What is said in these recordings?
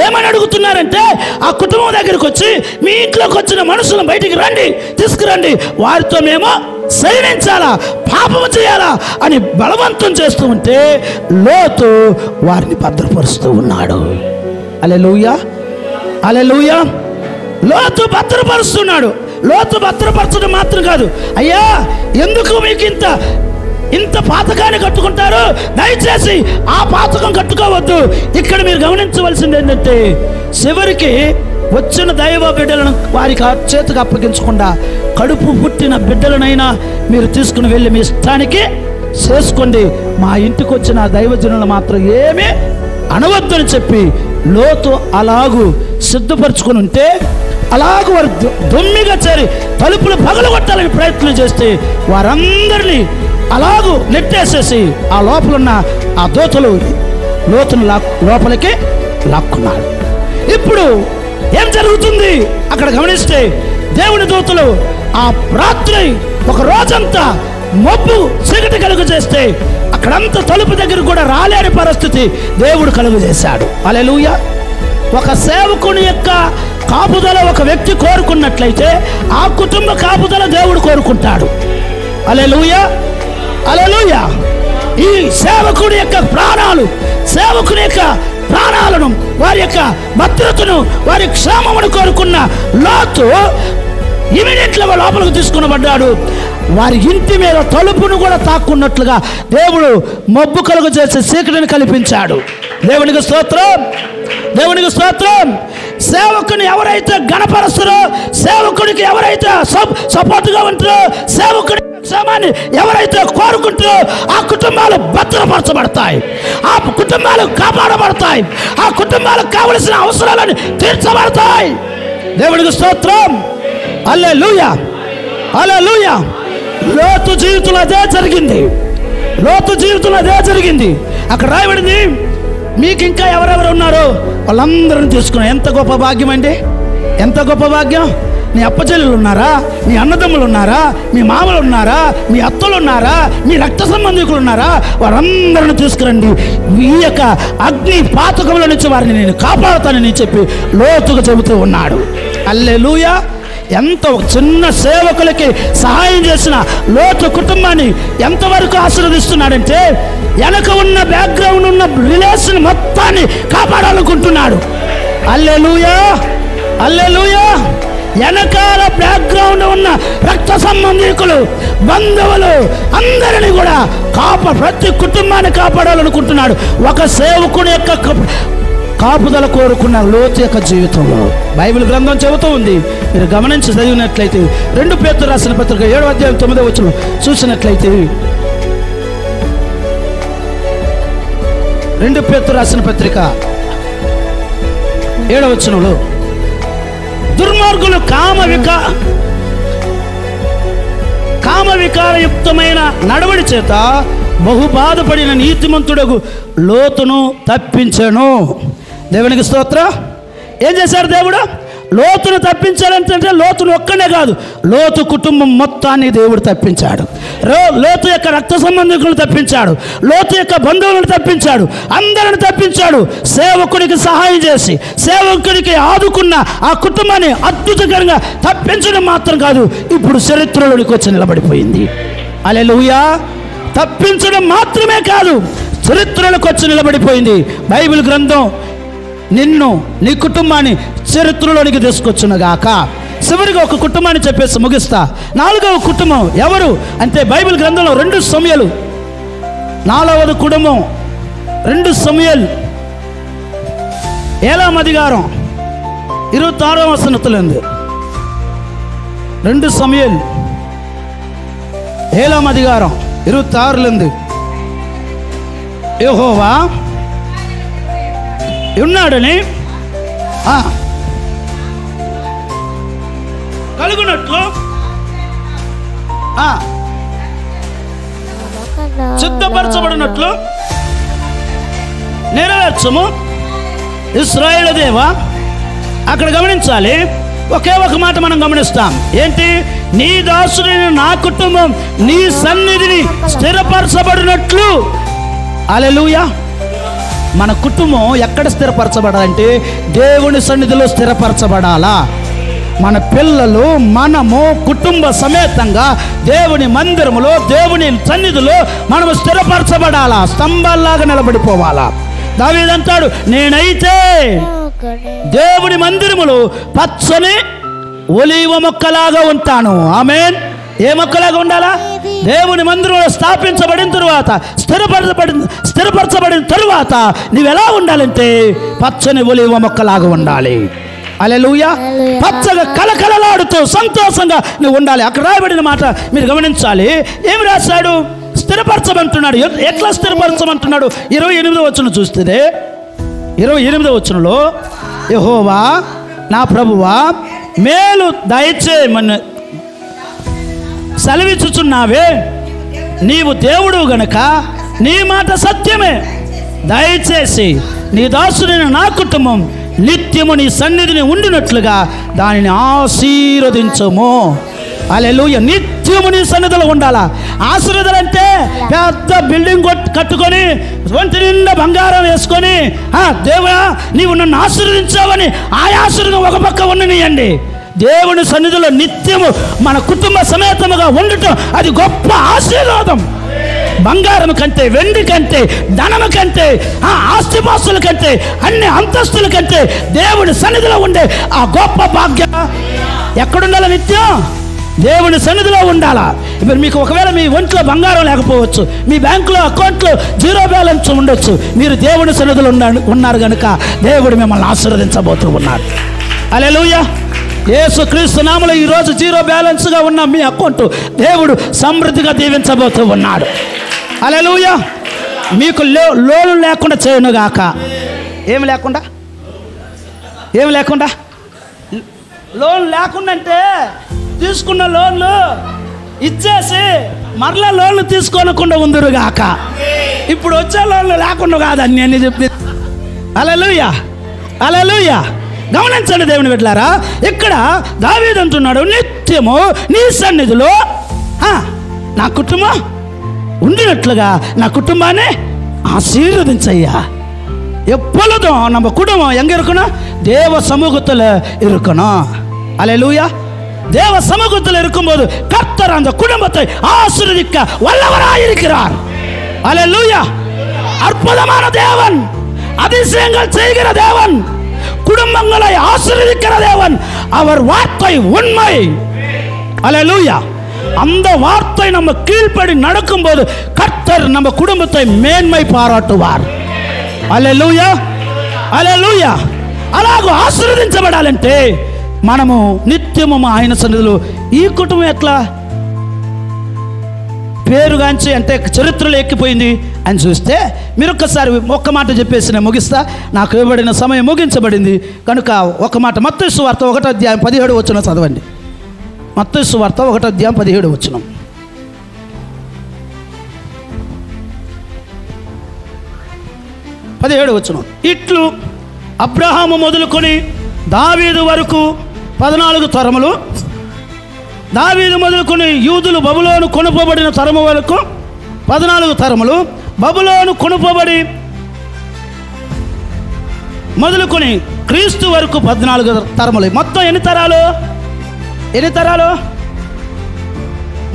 ఏమని అడుగుతున్నారంటే, ఆ కుటుంబం దగ్గరికి వచ్చి మీ ఇంట్లోకి వచ్చిన మనుషులను బయటికి రండి, తీసుకురండి, వారితో మేము శయనించాలా, పాపము చేయాలా అని బలవంతం చేస్తూ ఉంటే లోతు వారిని భద్రపరుస్తూ ఉన్నాడు. హల్లెలూయా, హల్లెలూయా. లోతు భద్రపరుస్తున్నాడు. లోతు భద్రపరచడం మాత్రం కాదు, అయ్యా ఎందుకు మీకు ఇంత పాతకాన్ని కట్టుకుంటారు, దయచేసి ఆ పాతకం కట్టుకోవద్దు. ఇక్కడ మీరు గమనించవలసింది ఏంటంటే, చివరికి వచ్చిన దైవ బిడ్డలను వారికి చేతికి అప్పగించకుండా కడుపు పుట్టిన బిడ్డలనైనా మీరు తీసుకుని వెళ్ళి మీ ఇష్టానికి చేసుకోండి, మా ఇంటికి వచ్చిన దైవజనులు మాత్రం ఏమీ అనవద్దని చెప్పి లోతు అలాగూ సిద్ధపరచుకుని ఉంటే, అలాగూ వారు దొమ్మిగా చేరి తలుపులు పగలగొట్టాలని ప్రయత్నం చేస్తే వారందరినీ అలాగూ నెట్టేసేసి ఆ లోపలున్న ఆ దూతలు లోతును లోపలికి లాక్కున్నాడు. ఇప్పుడు ఏం జరుగుతుంది అక్కడ గమనిస్తే, దేవుని దూతలు ఆ రాత్రి ఒక రోజంతా మబ్బు చీకటి కలుగు చేస్తే అక్కడంతా తలుపు దగ్గర కూడా రాలేని పరిస్థితి దేవుడు కలుగు చేశాడు. హల్లెలూయా. ఒక సేవకుని యొక్క కాపుదల ఒక వ్యక్తి కోరుకున్నట్లయితే ఆ కుటుంబ కాపుదల దేవుడు కోరుకుంటాడు. హల్లెలూయా, హల్లెలూయా. ఈ సేవకుడి యొక్క ప్రాణాలు, సేవకుని యొక్క ప్రాణాలను, వారి యొక్క భద్రతను, వారి క్షేమమును కోరుకున్న లోతు ఇమీడియట్గా లోపలికి తీసుకునబడ్డాడు. వారి ఇంటి మీద తలుపును కూడా తాక్కున్నట్లుగా దేవుడు మబ్బు కలుగు చేసి చీకటిని కల్పించాడు. దేవునికి స్తోత్రం, దేవునికి స్తోత్రం. సేవకుని ఎవరైతే గణపరుస్తారో, సేవకుడికి ఎవరైతే సపోర్ట్గా ఉంటారో, సేవకుడి క్షేమాన్ని ఎవరైతే కోరుకుంటారో ఆ కుటుంబాలు భద్రపరచబడతాయి, ఆ కుటుంబాలు కాపాడబడతాయి, ఆ కుటుంబాలకు కావలసిన అవసరాలను తీర్చబడతాయి. దేవునికి స్తోత్రం. హల్లెలూయా, హల్లెలూయా. లోతు జీవితంలో అదే జరిగింది. లోతు జీవితంలో అదే జరిగింది. అక్కడ రాయబడింది, మీకు ఇంకా ఎవరెవరు ఉన్నారో వాళ్ళందరిని తీసుకున్నా. ఎంత గొప్ప భాగ్యం అండి, ఎంత గొప్ప భాగ్యం. నీ అప్పచెల్లెలు ఉన్నారా, మీ అన్నదమ్ములు ఉన్నారా, మీ మామలు ఉన్నారా, మీ అత్తలు ఉన్నారా, మీ రక్త సంబంధికులు ఉన్నారా, వారందరిని తీసుకురండి, ఈ యొక్క అగ్ని పాతకముల నుంచి వారిని నేను కాపాడుతానని చెప్పి లోతుగా చెబుతూ ఉన్నాడు. హల్లెలూయా. ఎంత చిన్న సేవకులకి సహాయం చేసిన లోతు కుటుంబాన్ని ఎంతవరకు ఆశీర్వదిస్తున్నాడంటే, వెనక ఉన్న బ్యాక్గ్రౌండ్ ఉన్న రిలేషన్ మొత్తాన్ని కాపాడాలనుకుంటున్నాడు. హల్లెలూయా, హల్లెలూయా. వెనకాల బ్యాక్గ్రౌండ్ ఉన్న రక్త సంబంధికులు, బంధువులు అందరినీ కూడా ప్రతి కుటుంబాన్ని కాపాడాలనుకుంటున్నాడు. ఒక సేవకుని యొక్క కాపుదల కోరుకున్న లోతు యొక్క జీవితంలో బైబిల్ గ్రంథం చెబుతూ ఉంది. మీరు గమనించి చదివినట్లయితే 2 పేతురు రాసిన పత్రిక 7వ అధ్యాయం 9వ వచనం చూసినట్లయితే, 2 పేతురు రాసిన పత్రిక 7వ వచనంలో, దుర్మార్గులు కామ వికారయుక్తమైన నడవడి చేత బహు బాధపడిన నీతిమంతుడగు లోతును తప్పించెను. దేవునికి స్తోత్రం. ఏం చేశాడు దేవుడు? లోతును తప్పించాలంటే లోతును ఒక్కనే కాదు, లోతు కుటుంబం మొత్తాన్ని దేవుడు తప్పించాడు. లోతు యొక్క రక్త సంబంధికులను తప్పించాడు, లోతు యొక్క బంధువులను తప్పించాడు, అందరిని తప్పించాడు. సేవకుడికి సహాయం చేసి సేవకుడికి ఆదుకున్న ఆ కుటుంబాన్ని అద్భుతకరంగా తప్పించడం మాత్రం కాదు, ఇప్పుడు చరిత్రలోనికి వచ్చి నిలబడిపోయింది. హల్లెలూయా. తప్పించడం మాత్రమే కాదు, చరిత్రలోకి వచ్చి నిలబడిపోయింది. బైబిల్ గ్రంథం నిన్ను, నీ కుటుంబాన్ని చరిత్రలోనికి తీసుకొచ్చునుగాక. చివరిగా ఒక కుటుంబాన్ని చెప్పేసి ముగిస్తా. 4వ కుటుంబం ఎవరు అంటే, బైబిల్ గ్రంథంలో 2 సమూయేలు 4వ కుటుంబం 2 సమూయేలు 7వ అధికారం 26వ వచనంలో ఉంది. 2 సమూయేలు 7వ అధికారం 26లో ఉంది. యెహోవా ఉన్నాడని కలుగునట్లు సిద్ధపరచబడినట్లు నెరవేర్చము ఇశ్రాయేలు దేవా. అక్కడ గమనించాలి, ఒకే ఒక మాట మనం గమనిస్తాం. ఏంటి? నీ దాసుడైన నా కుటుంబం నీ సన్నిధిని స్థిరపరచబడినట్లు. హల్లెలూయా. మన కుటుంబం ఎక్కడ స్థిరపరచబడాలంటే దేవుని సన్నిధిలో స్థిరపరచబడాలా. మన పిల్లలు మనము కుటుంబ సమేతంగా దేవుని మందిరములో దేవుని సన్నిధిలో మనము స్థిరపరచబడాలా, స్తంభాల్లాగా నిలబడిపోవాలా. దావీదు అంటాడు, నేనైతే దేవుని మందిరములో పచ్చని ఒలీవ మొక్కలాగా ఉంటాను. ఆమేన్. ఏ మొక్కలాగా ఉండాలా? దేవుని మందిరంలో స్థాపించబడిన తరువాత స్థిరపరచబడిన తరువాత నీవెలా ఉండాలంటే పచ్చని ఒలీవ మొక్కలాగా ఉండాలి. హల్లెలూయా. పచ్చగా కలకలలాడుతూ సంతోషంగా నువ్వు ఉండాలి. అక్కడ రాయబడిన మాట మీరు గమనించాలి. ఏమి రాశాడు? స్థిరపరచమంటున్నాడు. ఎట్లా స్థిరపరచమంటున్నాడు? 28వ వచనం చూస్తే 28వ వచనంలో, యెహోవా నా ప్రభువా మేలు దయచేయమని సెలవిచ్చుచున్నావే, నీవు దేవుడు గనుక నీ మాట సత్యమే. దయచేసి నీ దాసుడైన నా కుటుంబం నిత్యము నీ సన్నిధిని ఉండినట్లుగా దానిని ఆశీర్వదించము. హల్లెలూయా. నిత్యము నీ సన్నిధిలో ఉండాలా. ఆశీర్వాదాలు అంటే పెద్ద బిల్డింగ్ కట్టుకొని ఒంటి నిండా బంగారం వేసుకొని దేవుడా నీవు నన్ను ఆశీర్వదించావని ఆ ఆశీర్వాదం ఒక పక్క ఉండనియండి. దేవుని సన్నిధిలో నిత్యము మన కుటుంబ సమేతముగా ఉండటం అది గొప్ప ఆశీర్వాదం. బంగారం కంటే, వెండి కంటే, ధనము కంటే, ఆస్తిపాస్తుల కంటే, అన్ని అంతస్తుల కంటే దేవుని సన్నిధిలో ఉండే ఆ గొప్ప భాగ్యం ఎక్కడుండాలి? నిత్యం దేవుని సన్నిధిలో ఉండాలా. ఇప్పుడు మీకు ఒకవేళ మీ ఒంట్లో బంగారం లేకపోవచ్చు, మీ బ్యాంకులో అకౌంట్లో 0 బ్యాలెన్స్ ఉండొచ్చు. మీరు దేవుని సన్నిధిలో ఉన్నారు కనుక దేవుడు మిమ్మల్ని ఆశీర్వదించబోతూ ఉన్నాడు. హల్లెలూయా. యేసుక్రీస్తు నామములో ఈరోజు 0 బ్యాలెన్స్గా ఉన్న మీ అకౌంట్ దేవుడు సమృద్ధిగా దీవించబోతూ ఉన్నాడు. హల్లెలూయా. మీకు లోను లేకుండా చేయనుగాక. ఏమి లేకుండా? ఏమి లేకుండా? లోన్ లేకుండా అంటే తీసుకున్న లోన్లు ఇచ్చేసి మరలా లోన్లు తీసుకోనకుండా ఉందరుగాక. ఇప్పుడు వచ్చే లోన్లు లేకుండా కాదని నేను చెప్పి. హల్లెలూయా. హల్లెలూయా. గమనించండి దేవుని బిడ్డలారా, ఇక్కడ దావీదు అంటున్నాడు, నిత్యము నీ సన్నిధిలో నా కుటుంబం ఉండినట్లుగా నా కుటుంబాన్ని ఆశీర్వదించయ్యా. எப்பொழுதும் நம்ம குடும்பம் எங்க இருக்கணும்? தேவ சமூகத்தில் இருக்கணும். அல்லேலூயா. தேவ சமூகத்தில் இருக்கும்போது கர்த்தர் அந்த குடும்பத்தை ஆசீர்வதிக்க வல்லவராயிருக்கிறார். அல்லேலூயா. அற்புதமான தேவன், அதிசயங்கள் செய்கிற தேவன், குடும்பங்களை ஆசீர்வதிக்கிற தேவன். அவர் வார்த்தை உண்மை. அல்லேலூயா. அந்த வார்த்தை நம்ம கீழ்ப்படி நடக்கும்போது கர்த்தர் நம்ம குடும்பத்தை மேன்மை பாராட்டுவார். హల్లెలూయా. హల్లెలూయా. అలాగూ ఆశీర్వదించబడాలంటే మనము నిత్యము ఆయన సన్నిధిలో. ఈ కుటుంబం ఎట్లా పేరుగాంచి అంటే చరిత్రలో ఎక్కిపోయింది అని చూస్తే మీరు ఒక్కసారి ఒక్క మాట చెప్పేసి నేను ముగిస్తా. నాకు ఇవ్వబడిన సమయం ముగించబడింది కనుక ఒక మాట. మత్తయి సువార్త 1వ అధ్యాయం 17వ వచనం చదవండి. మత్తయి సువార్త 1వ అధ్యాయం 17వ వచనం. ఇట్లు అబ్రహాము మొదలుకొని దావీదు వరకు 14 తరములు, దావీదు మొదలుకొని యూదులు బబులోను కొనుపోబడిన తరము వరకు 14 తరములు, బబులోను కొనుపోబడి మొదలుకొని క్రీస్తు వరకు 14 తరములు. మొత్తం ఎన్ని తరాలు?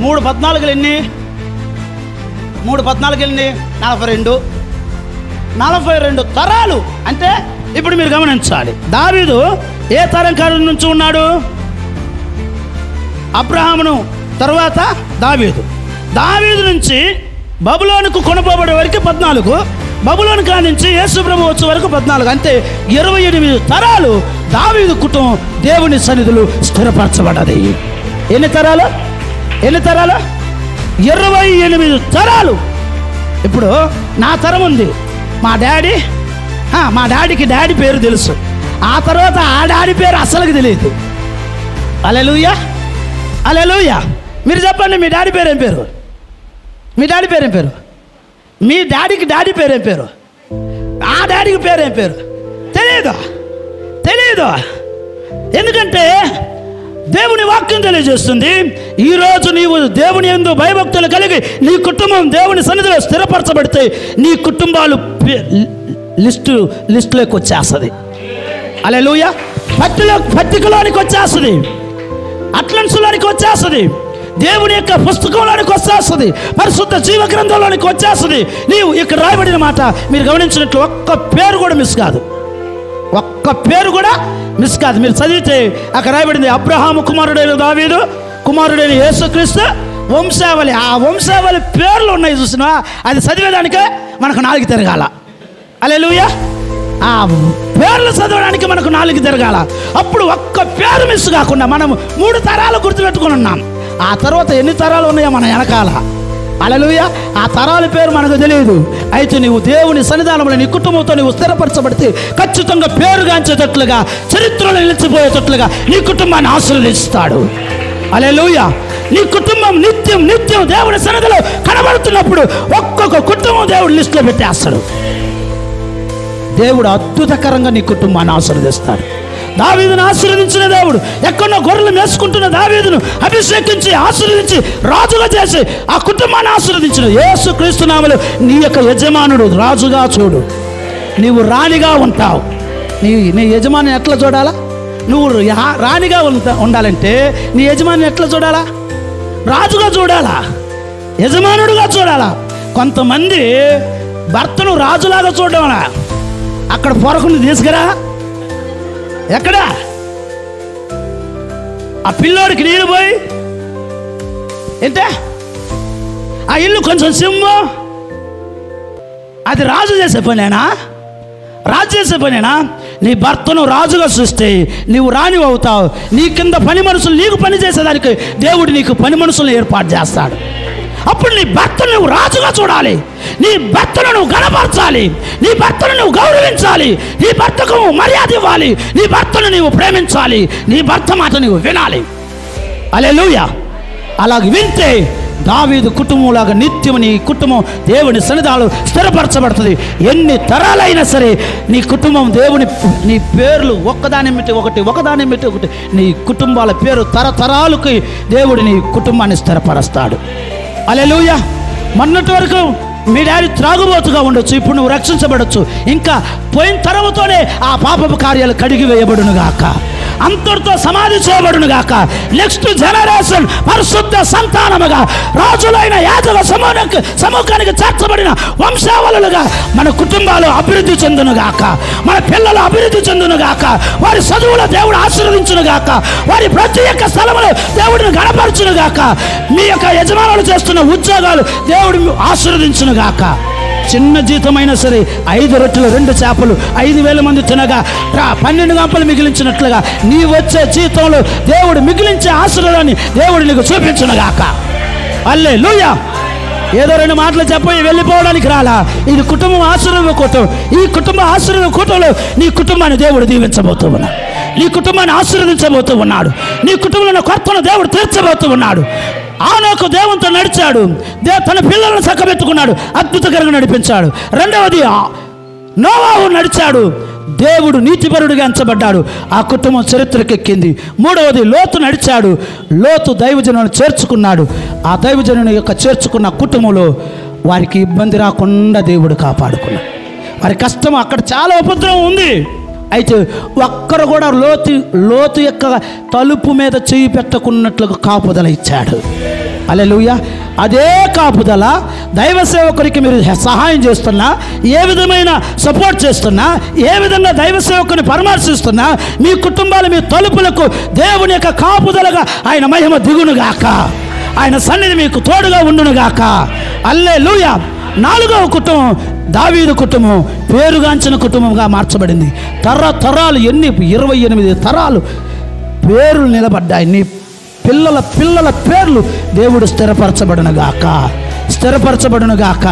3 14 ఎన్ని? 3 14 ఎన్ని? 42 తరాలు. అంటే ఇప్పుడు మీరు గమనించాలి, దావీదు ఏ తరం కాలం నుంచి ఉన్నాడు? అబ్రహామును తర్వాత దావీదు నుంచి బబులోనుకు కొనుపోబడే వరకు 14, బబులోను కానించి యేసు ప్రభు వచ్చే వరకు 14. అంటే 28 తరాలు దావీదు కుటుంబం దేవుని సన్నిధిలో స్థిరపరచబడ్డది. ఎన్ని తరాలు? 28 తరాలు. ఇప్పుడు నా తరం ఉంది. మా డాడీకి డాడీ పేరు తెలుసు. ఆ తర్వాత ఆ డాడీ పేరు అసలుకి తెలియదు. హల్లెలూయా. హల్లెలూయా. మీరు చెప్పండి, మీ డాడీ పేరు ఏం పేరు? మీ డాడీ పేరు ఏం పేరు? మీ డాడీకి డాడీ పేరు ఏం పేరు? ఆ డాడీకి పేరు ఏం పేరు? తెలియదు. ఎందుకంటే దేవుని వాక్యం తెలియజేస్తుంది, ఈరోజు నీవు దేవుని యందు భయభక్తులు కలిగి నీ కుటుంబం దేవుని సన్నిధిలో స్థిరపరచబడితే నీ కుటుంబాలు లిస్టులోకి వచ్చేస్తుంది. హల్లెలూయా. పట్టికలోనికి వచ్చేస్తుంది, అట్లన్స్లోనికి వచ్చేస్తుంది, దేవుని యొక్క పుస్తకంలోనికి వచ్చేస్తుంది, పరిశుద్ధ జీవ గ్రంథంలోనికి వచ్చేస్తుంది. నీవు ఇక్కడ రాయబడిన మాట మీరు గమనించినట్లు ఒక్క పేరు కూడా మిస్ కాదు, ఒక్క పేరు కూడా మిస్ కాదు. మీరు చదివితే అక్కడ రాయబడింది అబ్రహాము కుమారుడైన దావీదు, కుమారుడైన యేసుక్రీస్తు వంశావళి. ఆ వంశావళి పేర్లు ఉన్నాయి చూసినా, అది చదివేదానికే మనకు నాలుగు తిరగాల. హల్లెలూయా. ఆ పేర్లు చదవడానికి మనకు నాలుగు తిరగాల. అప్పుడు ఒక్క పేరు మిస్ కాకుండా మనం 3 తరాలు గుర్తుపెట్టుకుని ఉన్నాం. ఆ తర్వాత ఎన్ని తరాలు ఉన్నాయో మన వెనకాల. హల్లెలూయా. ఆ తరాల పేరు మనకు తెలియదు. అయితే నీవు దేవుని సన్నిధానంలో నీ కుటుంబంతో నీవు స్థిరపరచబడితే ఖచ్చితంగా పేరుగాంచేటట్లుగా, చరిత్రలో నిలిచిపోయేటట్లుగా నీ కుటుంబాన్ని ఆశీర్వదిస్తాడు. హల్లెలూయా. నీ కుటుంబం నిత్యం నిత్యం దేవుని సన్నిధిలో కనబడుతున్నప్పుడు ఒక్కొక్క కుటుంబం దేవుడు లిస్టులో పెట్టేస్తాడు. దేవుడు అద్భుతకరంగా నీ కుటుంబాన్ని ఆశీర్వదిస్తాడు. దావీదును ఆశీర్వదించిన దేవుడు ఎక్కడో గొర్రెలు మేసుకుంటున్న దావీదును అభిషేకించి ఆశీర్వదించి రాజుగా చేసి ఆ కుటుంబాన్ని ఆశీర్వదించిన యేసుక్రీస్తు నామములో నీ యొక్క యజమానుడు రాజుగా చూడు. నీవు రాణిగా ఉంటావు. నీ యజమాని ఎట్లా చూడాలా? నువ్వు రాణిగా ఉండాలంటే నీ యజమాని ఎట్లా చూడాలా? రాజుగా చూడాలా, యజమానుడుగా చూడాలా. కొంతమంది భర్తను రాజులాగా చూడడం, అక్కడ పొరకుని తీసుకురా, ఎక్కడ ఆ పిల్లోడికి నీళ్ళు పోయి ఏంటే ఆ ఇల్లు కొంచెం సిమ్ము, అది రాజు చేసే పనేనా? రాజు చేసే పనేనా? నీ భర్తను రాజుగా సృష్టి, నీవు రాణి అవుతావు. నీ కింద పని మనుషులు నీకు పని చేసేదానికి దేవుడు నీకు పని మనుషులను ఏర్పాటు చేస్తాడు. అప్పుడు నీ భర్తను నువ్వు రాజుగా చూడాలి, నీ భర్తను నువ్వు గణపరచాలి, నీ భర్తను నువ్వు గౌరవించాలి, నీ భర్తకు మర్యాద ఇవ్వాలి, నీ భర్తను నీవు ప్రేమించాలి, నీ భర్త మాట నీవు వినాలి. హల్లెలూయా. అలాగే వింటే దావీదు కుటుంబంలాగా నిత్యం నీ కుటుంబం దేవుని సన్నిధానంలో స్థిరపరచబడుతుంది. ఎన్ని తరాలైనా సరే నీ కుటుంబం దేవుని, నీ పేర్లు ఒకదాని మిట్టి ఒకటి నీ కుటుంబాల పేరు తరతరాలకి దేవుడు నీ కుటుంబాన్ని స్థిరపరుస్తాడు. హల్లెలూయా. మొన్నటి వరకు మీ డాడీ త్రాగుబోతుగా ఉండొచ్చు, ఇప్పుడు నువ్వు రక్షించబడొచ్చు. ఇంకా పోయిన తరముతోనే ఆ పాపపు కార్యాలు కడిగి వేయబడును గాక, అంతటితో సమాధి చేయబడును గాక. నెక్స్ట్ జనరేషన్ పరిశుద్ధ సంతానముగా రాజులైన యాజక సమూహానికి చేర్చబడిన వంశావళులుగా మన కుటుంబాలు అభివృద్ధి చెందును గాక, మన పిల్లలు అభివృద్ధి చెందును గాక, వారి చదువులో దేవుడు ఆశీర్వదించును గాక, వారి ప్రతి ఒక్క స్థలంలో దేవుడిని గణపరచును గాక, మీ యొక్క యజమానులు చేస్తున్న ఉద్యోగాలు దేవుడు ఆశీర్వదించును గాక. చిన్న జీతమైనా సరే 5 రొట్టెలు 2 చేపలు 5,000 మంది తినగా 12 గంపలు మిగిలించినట్లుగా నీ వచ్చే జీతంలో దేవుడు మిగిలించే ఆశీర్వాదాన్ని దేవుడు నీకు చూపించును గాక. హల్లెలూయా. ఏదో 2 మాటలు చెప్పి వెళ్ళిపోవడానికి రాలా. ఇది కుటుంబం ఆశీర్వాద కూటం. ఈ కుటుంబ ఆశీర్వాద కూటంలో నీ కుటుంబాన్ని దేవుడు దీవించబోతూ ఉన్నాడు, నీ కుటుంబాన్ని ఆశీర్వదించబోతూ ఉన్నాడు, నీ కుటుంబంలో కొత్తను దేవుడు తీర్చబోతూ ఉన్నాడు. ఆనోకు దేవునితో నడిచాడు, తన పిల్లలను చక్కబెట్టుకున్నాడు, అద్భుతకరంగా నడిపించాడు. రెండవది నోవాహు నడిచాడు, దేవుడు నీతిపరుడుగా ఎంచబడ్డాడు, ఆ కుటుంబం చరిత్రకెక్కింది. మూడవది లోతు నడిచాడు, లోతు దైవజనులను చేర్చుకున్నాడు, ఆ దైవజనుని యొక్క చేర్చుకున్న కుటుంబంలో వారికి ఇబ్బంది రాకుండా దేవుడు కాపాడుకున్నాడు. వారి కష్టం అక్కడ చాలా ఉపద్రవం ఉంది, అయితే ఒక్కరు కూడా లోతు యొక్క తలుపు మీద చేయి పెట్టకున్నట్లుగా కాపుదల ఇచ్చాడు. హల్లెలూయా. అదే కాపుదల దైవ సేవకునికి మీరు సహాయం చేస్తున్నా, ఏ విధమైన సపోర్ట్ చేస్తున్నా, ఏ విధంగా దైవ సేవకుని పరామర్శిస్తున్నా, మీ కుటుంబాలు మీ తలుపులకు దేవుని యొక్క కాపుదలగా ఆయన మహిమ దిగునుగాక, ఆయన సన్నిధి మీకు తోడుగా ఉండునుగాక. హల్లెలూయా. 4వ కుటుంబం దావీదు కుటుంబం పేరుగాంచిన కుటుంబంగా మార్చబడింది. తరాలు 28 తరాలు పేర్లు నిలబడ్డాయి. నీ పిల్లల పేర్లు దేవుడు స్థిరపరచబడును గాక.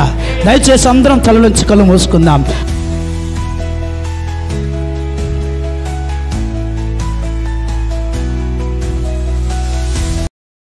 దయచేసి అందరం తలలోంచి కళ్ళు మూసుకుందాం.